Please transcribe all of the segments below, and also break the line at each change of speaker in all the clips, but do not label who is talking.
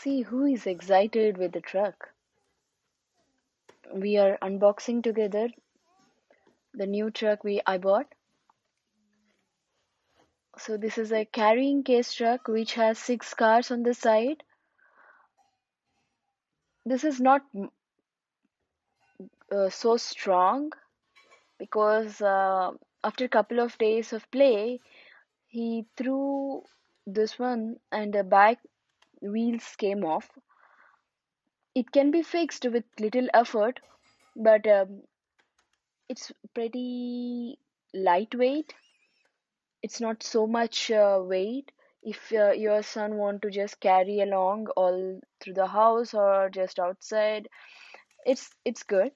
See who is excited with the truck. We are unboxing together the new truck I bought. So this is a carrying case truck which has 6 cars on the side. This is not so strong because after a couple of days of play, he threw this one and the back wheels came off. It can be fixed with little effort, but it's pretty lightweight. It's not so much weight. If your son want to just carry along all through the house or just outside, it's good.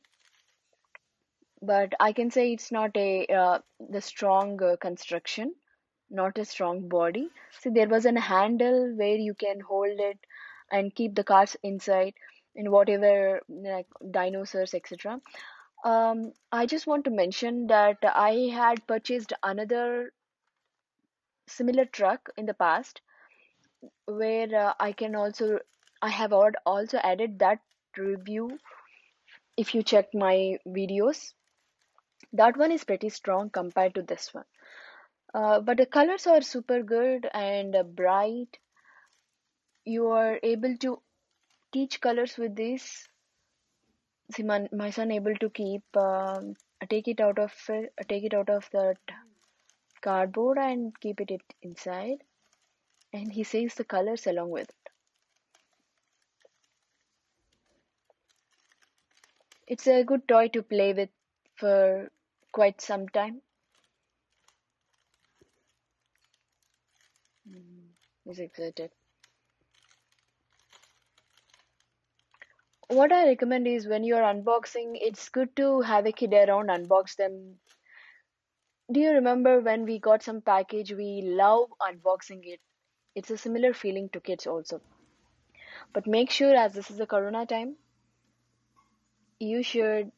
But I can say it's not a the strong construction, not a strong body. See, there was a handle where you can hold it and keep the cars inside and whatever like dinosaurs, etc. I just want to mention that I had purchased another similar truck in the past where I have also added that review. If you check my videos, that one is pretty strong compared to this one. But the colors are super good and bright. You are able to teach colors with this. See, my son able to keep take it out of the cardboard and keep it inside, and he says the colors along with it. It's a good toy to play with for quite some time. He's excited. What I recommend is when you're unboxing, it's good to have a kid around, unbox them. Do you remember when we got some package? We love unboxing it. It's a similar feeling to kids also. But make sure, as this is a corona time, you should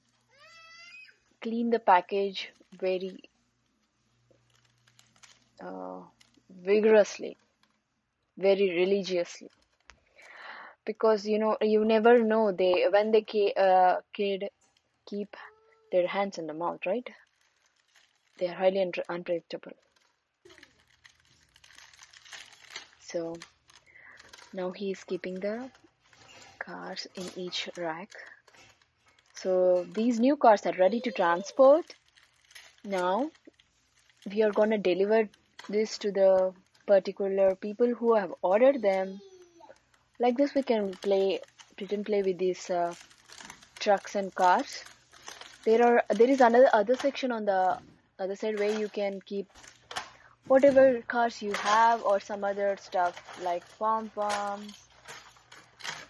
clean the package very uh, vigorously, very religiously, because you never know they when the kid keep their hands in the mouth, right? They are highly unpredictable. So now he is keeping the cars in each rack. So these new cars are ready to transport. Now we are gonna deliver this to the particular people who have ordered them. Like this, we can pretend play with these trucks and cars. There is another other section on the other side where you can keep whatever cars you have or some other stuff like farms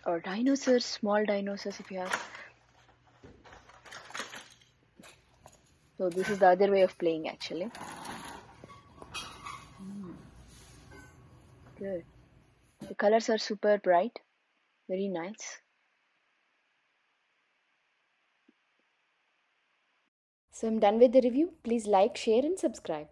or dinosaurs, small dinosaurs if you have. So this is the other way of playing actually. Good. The colors are super bright, very nice. So I'm done with the review. Please like, share and subscribe.